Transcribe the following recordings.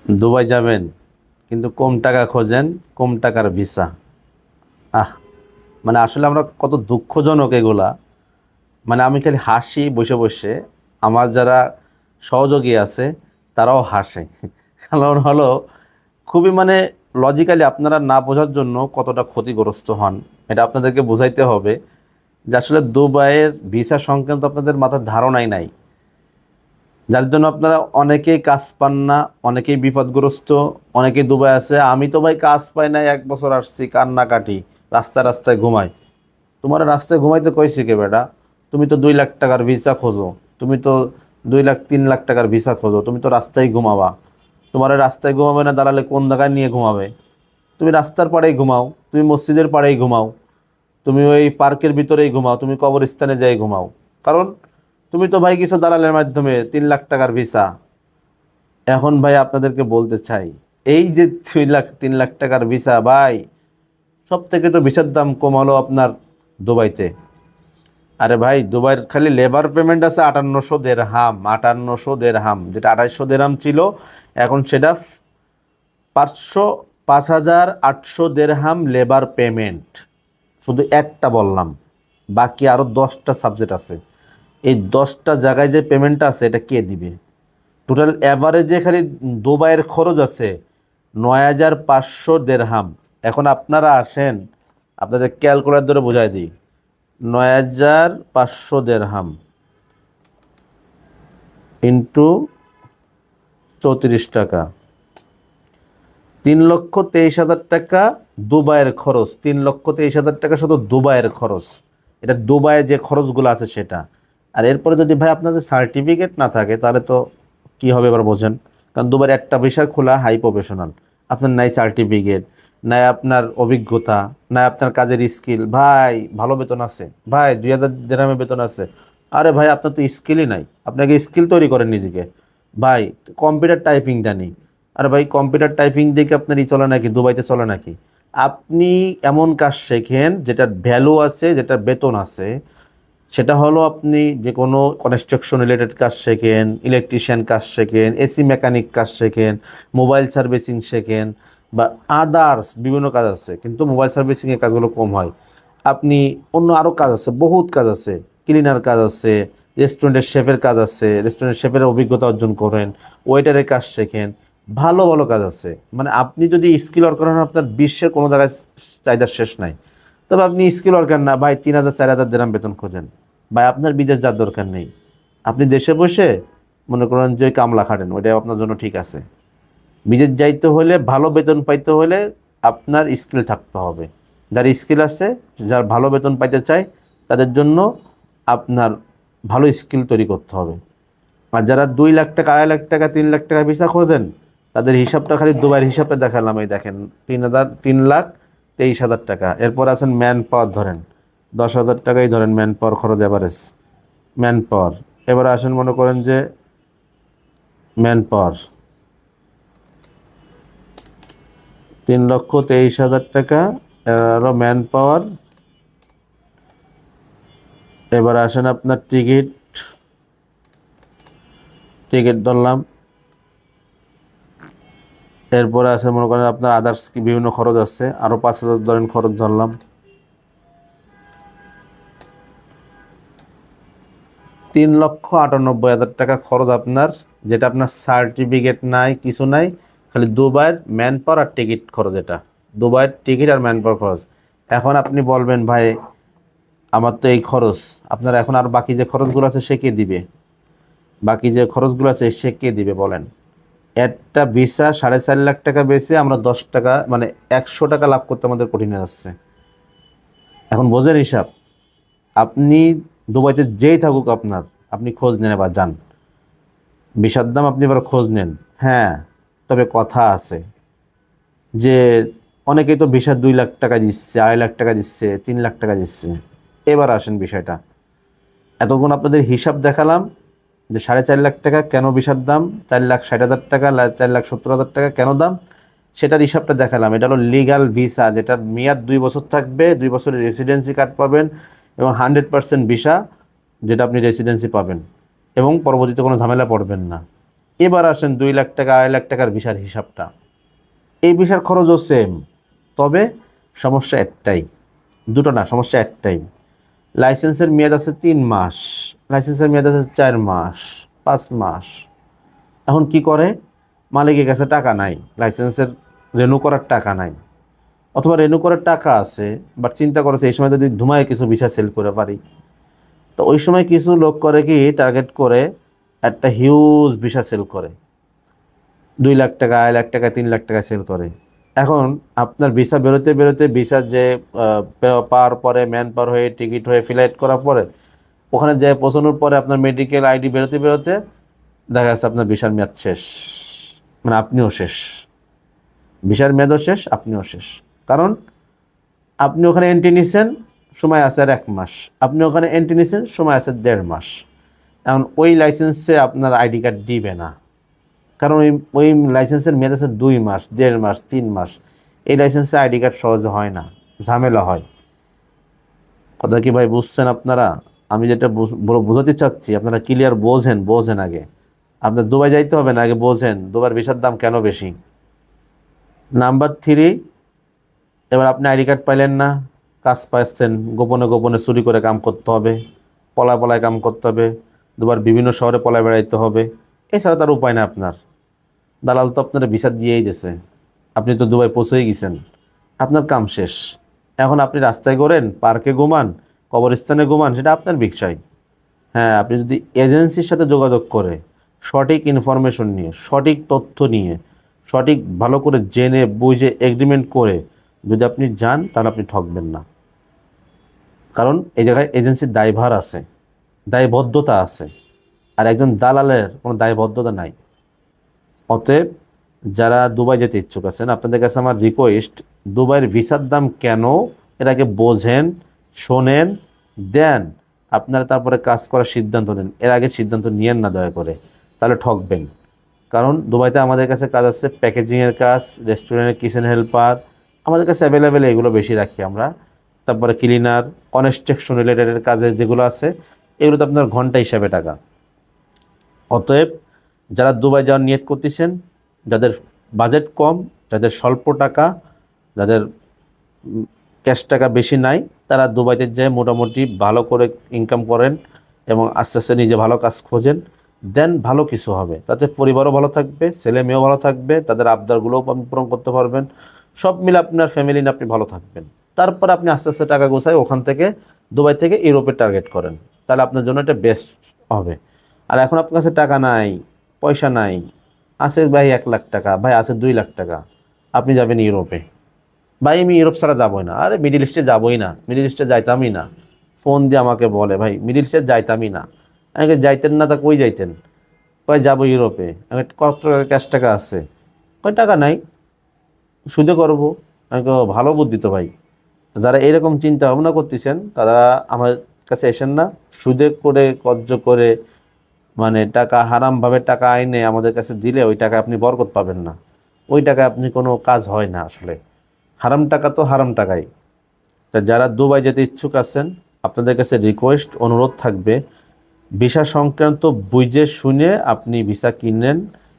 Dubai যাবেন কিন্তু কম টাকা খোঁজেন, কম টাকার ভিসা। আহ মানে আসলে আমরা কত দুঃখজনক এগুলা। মানে আমি খালি হাসি বসে বসে, আমার যারা সহযোগী আছে তারাও হাসে। কারণ হলো খুবই মানে লজিক্যালি আপনারা না বোঝার জন্য কতটা ক্ষতিগ্রস্ত হন এটা আপনাদেরকে বোঝাইতে হবে যে আসলে দুবাইয়ের ভিসা সংক্রান্ত আপনাদের মাথার ধারণাই নাই, যার জন্য আপনারা অনেকেই কাজ পান না, অনেকেই বিপদগ্রস্ত, অনেকেই দুবাই আছে। আমি তো ভাই কাজ পাই নাই, 1 বছর আসছি কান্নাকাটি, রাস্তায় রাস্তায় ঘুমাই। তোমার রাস্তায় ঘুমাইতে কইছি কে বেটা? তুমি তো 2 লাখ টাকার ভিসা খোঁজো, তুমি তো 2 লাখ 3 লাখ টাকার ভিসা খোঁজো, তুমি তো রাস্তায় ঘুমাবা। তোমার রাস্তায় ঘুমাবে না দাঁড়ালে কোন জায়গায় নিয়ে ঘুমাবে? তুমি রাস্তার পাড়েই ঘুমাও, তুমি মসজিদের পাড়েই ঘুমাও, তুমি ওই পার্কের ভিতরেই ঘুমাও, তুমি কবরস্থানে যাই ঘুমাও। কারণ তুমি তো ভাই কিছু দালালের মাধ্যমে 3 লাখ টাকার ভিসা। এখন ভাই আপনাদেরকে বলতে চাই, এই যে 2 লাখ 3 লাখ টাকার ভিসা ভাই, সব থেকে তো ভিসার দাম কম হলো আপনার দুবাইতে। আরে ভাই দুবাইয়ের খালি লেবার পেমেন্ট আছে 5800 দেরহাম, 5800 দেরহাম, যেটা 2800 দেরহাম ছিল, এখন সেটা 5,800 লেবার পেমেন্ট। শুধু একটা বললাম, বাকি আরও 10টা সাবজেক্ট আছে। এই 10টা জায়গায় যে পেমেন্টটা আছে এটা কে দিবে? টোটাল অ্যাভারেজে খালি দুবাইয়ের খরচ আছে 9,500 দেরহাম। এখন আপনারা আসেন, আপনাদের ক্যালকুলেটর ধরে বোঝাই দিই। 9,500 দেরহাম ইন্টু 34 টাকা, 3,23,000 টাকা দুবাইয়ের খরচ। 3,23,000 টাকা শুধু দুবাইয়ের খরচ। এটা দুবাইয়ে যে খরচগুলো আছে সেটা। আর এরপরে যদি ভাই আপনাদের সার্টিফিকেট না থাকে তাহলে তো কী হবে এবার বোঝেন। কারণ দুবাইয়ের একটা বিষয় খোলা হাই প্রফেশনাল, আপনার নাই সার্টিফিকেট, নাই আপনার অভিজ্ঞতা, নাই আপনার কাজের স্কিল, ভাই ভালো বেতন আছে, ভাই 2,000 দেরহামে বেতন আছে। আরে ভাই আপনার তো স্কিলই নাই, আপনাকে স্কিল তৈরি করেন নিজেকে। ভাই কম্পিউটার টাইপিং জানি, আর ভাই কম্পিউটার টাইপিং দেখে আপনার চলে নাকি, দুবাইতে চলে নাকি? আপনি এমন কাজ শেখেন যেটার ভ্যালু আছে, যেটার বেতন আছে। সেটা হলো আপনি যে কোনো কনস্ট্রাকশন রিলেটেড কাজ শেখেন, ইলেকট্রিশিয়ান কাজ শেখেন, এসি মেকানিক কাজ শেখেন, মোবাইল সার্ভিসিং শেখেন, বা আদার্স বিভিন্ন কাজ আছে, কিন্তু মোবাইল সার্ভিসিংয়ের কাজগুলো কম হয়। আপনি অন্য আরও কাজ আছে, বহুত কাজ আছে, ক্লিনার কাজ আছে, রেস্টুরেন্টের শেফের কাজ আছে, রেস্টুরেন্টের শেফের অভিজ্ঞতা অর্জন করেন, ওয়েটারের কাজ শেখেন, ভালো ভালো কাজ আছে। মানে আপনি যদি স্কিল ওয়ার্কার হন, আপনার বিশ্বের কোনো জায়গায় চাহিদার শেষ নাই। তবে আপনি স্কিল ওয়ার্কার না ভাই, 3,000 4,000 দেরহাম বেতন খোঁজেন, ভাই আপনার বিদেশ যাওয়ার দরকার নেই। আপনি দেশে বসে মনে করেন যে কামলা খাটেন, ওইটাই আপনার জন্য ঠিক আছে। বিদেশ যাইতে হলে, ভালো বেতন পাইতে হলে আপনার স্কিল থাকতে হবে। যার স্কিল আছে, যার ভালো বেতন পাইতে চায়, তাদের জন্য আপনার ভালো স্কিল তৈরি করতে হবে। আর যারা 2 লাখ টাকা, 2.5 লাখ টাকা, 3 লাখ টাকা ভিসা খোঁজেন, তাদের হিসাবটা খালি দুবাইয়ের হিসাবটা দেখালাম। এই দেখেন 3,23,000 টাকা। এরপর আছেন ম্যান পাওয়ার, ধরেন 10,000 টাকাই ধরেন ম্যান পাওয়ার খরচ, অ্যাভারেজ ম্যান পাওয়ার। এবার আসেন মনে করেন যে ম্যান পাওয়ার 3,23,000 টাকা, আরও ম্যান পাওয়ার। এবার আসেন আপনার টিকিট, টিকিট ধরলাম। এরপরে আছে মনে করেন আপনার আদার্স কি বিভিন্ন খরচ আছে, আরও 5,000 ধরেন খরচ ধরলাম। 3,98,000 টাকা খরচ আপনার, যেটা আপনার সার্টিফিকেট নাই, কিছু নাই, খালি দুবাইয়ের ম্যান পাওয়ার আর টিকিট খরচ। এটা দুবাইয়ের টিকিট আর ম্যান পাওয়ার খরচ। এখন আপনি বলবেন ভাই আমার তো এই খরচ, আপনার এখন আর বাকি যে খরচগুলো আছে সে কে দিবে? বাকি যে খরচগুলো আছে সে কে দিবে বলেন? একটা ভিসা 4.5 লাখ টাকা বেচে আমরা 10 টাকা মানে 100 টাকা লাভ করতে আমাদের কঠিন আসছে। এখন বোঝেন হিসাব। আপনি দুবাইতে যেই থাকুক আপনার, আপনি খোঁজ নেন, এবার যান ভিসার দাম, আপনি এবার খোঁজ নেন। হ্যাঁ, তবে কথা আছে যে অনেকেই তো ভিসা 2 লাখ টাকা দিচ্ছে, 2.5 লাখ টাকা দিচ্ছে, 3 লাখ টাকা দিচ্ছে। এবার আসেন বিষয়টা, এতক্ষণ আপনাদের হিসাব দেখালাম যে 4.5 লাখ টাকা কেন ভিসার দাম, 4,60,000 টাকা, 4,70,000 টাকা কেন দাম, সেটার হিসাবটা দেখালাম। এটা হলো লিগাল ভিসা, যেটার মেয়াদ 2 বছর থাকবে, 2 বছরের রেসিডেন্সি কার্ড পাবেন, এবং 100% ভিসা, যেটা আপনি রেসিডেন্সি পাবেন, এবং পরবর্তীতে কোনো ঝামেলা পড়বেন না। এবার আসেন 2 লাখ টাকা 2.5 লাখ টাকার ভিসার হিসাবটা। এই ভিসার খরচও সেম, তবে সমস্যা একটাই, দুটো না, সমস্যা একটাই। লাইসেন্সের মেয়াদ আছে 3 মাস, লাইসেন্সের মেয়াদ আছে 4 মাস, 5 মাস। এখন কি করে, মালিকের কাছে টাকা নাই, লাইসেন্সের রেনু করার টাকা নাই, অথবা রেনু করার টাকা আছে বাট চিন্তা করেছে এই সময় যদি ধুমায় কিছু ভিসা সেল করে পারি। তো ওই সময় কিছু লোক করে কি, টার্গেট করে একটা হিউজ ভিসা সেল করে, 2 লাখ টাকা 2.5 লাখ টাকা 3 লাখ টাকা সেল করে। এখন আপনার ভিসা বেরোতে বেরোতে ভিসা যে পাওয়ার পরে ম্যান পাওয়ার হয়ে টিকিট হয়ে ফ্লাইট করার পরে ওখানে যে পৌঁছানোর পরে আপনার মেডিকেল আইডি বেরোতে বেরোতে দেখা যাচ্ছে আপনার ভিসার মেয়াদ শেষ, মানে আপনিও শেষ, ভিসার মেয়াদও শেষ, আপনিও শেষ। কারণ আপনি ওখানে এন্ট্রি নিছেন, সময় আছে আর 1 মাস, আপনি ওখানে এন্ট্রি নিছেন, সময় আছে 1.5 মাস। এখন ওই লাইসেন্সে আপনার আইডি কার্ড দিবে না, কারণ ওই লাইসেন্সের মেয়াদ আছে 2 মাস, 1.5 মাস, 3 মাস। এই লাইসেন্সে আইডি কার্ড সহজে হয় না, ঝামেলা হয়। কথা কি ভাই বুঝছেন আপনারা? আমি যেটা বোঝাতে চাচ্ছি আপনারা ক্লিয়ার বোঝেন আগে। আপনার দুবাই যাইতে হবে না, আগে বোঝেন দুবার ভিসার দাম কেন বেশি। নাম্বার 3, এবার আপনি আইডি কার্ড পাইলেন না, কাজ পাচ্ছেন, গোপনে গোপনে চুরি করে কাম করতে হবে, পলায় কাম করতে হবে, দুবার বিভিন্ন শহরে পলায় বেড়াইতে হবে, এছাড়া তার উপায় না আপনার। দালাল তো আপনার ভিসা দিয়েই দিয়েছে, আপনি তো দুবাই পৌঁছেই গেছেন, আপনার কাম শেষ। এখন আপনি রাস্তায় ঘোরেন, পার্কে ঘুমান, কবরস্থানে ঘুমান, সেটা আপনার বিষয়। হ্যাঁ, আপনি যদি এজেন্সির সাথে যোগাযোগ করে সঠিক ইনফরমেশন নিয়ে, সঠিক তথ্য নিয়ে, সঠিক ভালো করে জেনে বুঝে এগ্রিমেন্ট করে যদি আপনি যান, তাহলে আপনি ঠকবেন না। কারণ এই জায়গায় এজেন্সির দায়ভার আছে, দায়বদ্ধতা আছে, আর একজন দালালের কোনো দায়বদ্ধতা নাই। অতএব যারা দুবাই যেতে ইচ্ছুক আছেন, আপনাদের কাছে আমার রিকোয়েস্ট, দুবাইয়ের ভিসার দাম কেন এটাকে বোঝেন, শোনেন, দেন আপনারা তারপরে কাজ করার সিদ্ধান্ত নেন। এর আগে সিদ্ধান্ত নিয়েন না দয়া করে, তাহলে ঠকবেন। কারণ দুবাইতে আমাদের কাছে কাজ আছে প্যাকেজিংয়ের কাজ, রেস্টুরেন্টের কিচেন হেল্পার, আমাদের কাছে অ্যাভেলেবেল, এগুলো বেশি রাখি আমরা। তারপরে ক্লিনার, কনস্ট্রাকশন রিলেটেডের কাজে যেগুলো আছে, এগুলোতে আপনার ঘন্টা হিসাবে টাকা। অতএব যারা দুবাই যাওয়ার নিয়ত করতেছেন, যাদের বাজেট কম, যাদের স্বল্প টাকা, যাদের ক্যাশ টাকা বেশি নাই, তারা দুবাইতে যেয়ে মোটামুটি ভালো করে ইনকাম করেন এবং আস্তে আস্তে নিজে ভালো কাজ খোঁজেন, দেন ভালো কিছু হবে, তাতে পরিবারও ভালো থাকবে, ছেলে মেয়েও ভালো থাকবে, তাদের আবদারগুলোও আপনি পূরণ করতে পারবেন, সব মিলে আপনার ফ্যামিলি নিয়ে আপনি ভালো থাকবেন। তারপর আপনি আস্তে আস্তে টাকা গোছায় ওখান থেকে দুবাই থেকে ইউরোপে টার্গেট করেন, তাহলে আপনার জন্য এটা বেস্ট হবে। আর এখন আপনার কাছে টাকা নাই, পয়সা নাই, আছে ভাই 1 লাখ টাকা, ভাই আছে 2 লাখ টাকা, আপনি যাবেন ইউরোপে, ভাই আমি ইউরোপ ছাড়া যাবোই না, আরে মিডিল ইস্টে যাবোই না, মিডিল ইস্টে যাইতামই না। ফোন দিয়ে আমাকে বলে ভাই মিডিল ইস্টে যাইতামই না। আমি যাইতেন না, তা কই যাইতেন? কয় যাবো ইউরোপে। আমি কত টাকা ক্যাশ টাকা আছে? কয় টাকা নাই, সুদে করবো। আমি ভালো বুদ্ধি তো ভাই। যারা এরকম চিন্তা ভাবনা করতেছেন তারা আমার কাছে এসেন না, সুদে করে কর্য করে মানে টাকা হারামভাবে টাকা আইনে আমাদের কাছে দিলে ওই টাকা আপনি বরকত পাবেন না, ওই টাকা আপনি কোনো কাজ হয় না আসলে। হারাম টাকা তো হারাম টাকাই। তা যারা দুবাই যেতে ইচ্ছুক আছেন, আপনাদের কাছে রিকোয়েস্ট, অনুরোধ থাকবে, ভিসা সংক্রান্ত বুঝে শুনে আপনি ভিসা কিনেন,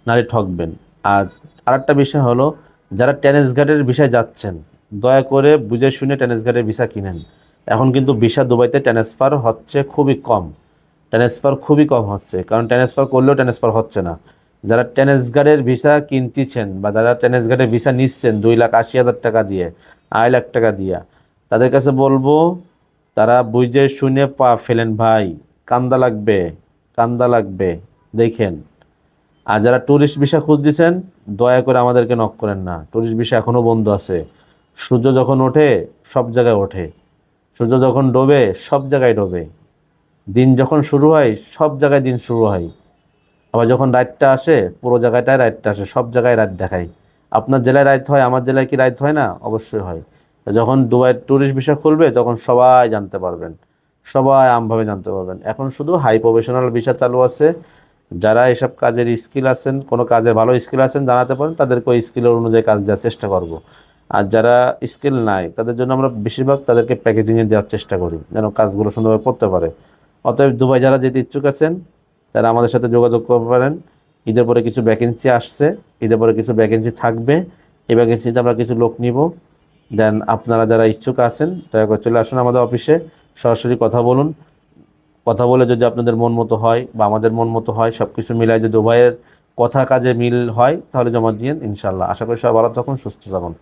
নারে ঠকবেন। আর আরেকটা বিষয় হলো, যারা টেনিস গার্ডের ভিসায় যাচ্ছেন, দয়া করে বুঝে শুনে টেনিস গার্ডের ভিসা কিনেন। এখন কিন্তু ভিসা দুবাইতে ট্রান্সফার হচ্ছে খুবই কম, ট্রান্সফার খুবই কম হচ্ছে, কারণ ট্রান্সফার করলেও ট্রান্সফার হচ্ছে না। যারা টেনিস গার্ডের ভিসা কিনতেছেন বা যারা টেনিস গার্ডের ভিসা নিচ্ছেন 2,80,000 টাকা দিয়ে, 2.5 লাখ টাকা দিয়ে, তাদের কাছে বলবো তারা বুঝে শুনে পা ফেলেন ভাই, কান্দা লাগবে, কান্দা লাগবে, দেখেন। আর যারা ট্যুরিস্ট ভিসা খুঁজতেছেন, দয়া করে আমাদেরকে নক করেন না, ট্যুরিস্ট ভিসা এখনও বন্ধ আছে। সূর্য যখন ওঠে সব জায়গায় ওঠে, সূর্য যখন ডোবে সব জায়গায় ডোবে, দিন যখন শুরু হয় সব জায়গায় দিন শুরু হয়, আবার যখন রাতটা আসে পুরো জায়গাটায় রাতটা আসে, সব জায়গায় রাত দেখায়। আপনার জেলায় রাত হয়, আমার জেলায় কি রাত হয় না? অবশ্যই হয়। যখন দুবাইয়ের ট্যুরিস্ট ভিসা খুলবে তখন সবাই জানতে পারবেন, সবাই আমভাবে জানতে পারবেন। এখন শুধু হাই প্রফেশনাল ভিসা চালু আছে, যারা এসব কাজের স্কিল আছেন, কোনো কাজের ভালো স্কিল আছেন জানাতে পারেন, তাদেরকে ওই স্কিলের অনুযায়ী কাজ দেওয়ার চেষ্টা করব। আর যারা স্কিল নাই তাদের জন্য আমরা বেশিরভাগ তাদেরকে প্যাকেজিংয়ে দেওয়ার চেষ্টা করি, যেন কাজগুলো সুন্দরভাবে করতে পারে। অতএব দুবাই যারা যেতে ইচ্ছুক আছেন তারা আমাদের সাথে যোগাযোগ করতে পারেন। ঈদের পরে কিছু ভ্যাকেন্সি আসছে, ঈদের পরে কিছু ভ্যাকেন্সি থাকবে। এই ভ্যাকেন্সিতে আমরা কিছু লোক নিব। দেন আপনারা যারা ইচ্ছুক আছেন দয়া করে চলে আসুন আমাদের অফিসে, সরাসরি কথা বলুন। কথা বলে যদি আপনাদের মন মতো হয় বা আমাদের মন মতো হয়, সব কিছু মিলাই যদি উভয়ের কথা কাজে মিল হয়, তাহলে জমা দিয়েন ইনশাল্লাহ। আশা করি সবাই ভালো থাকুন, সুস্থ থাকুন।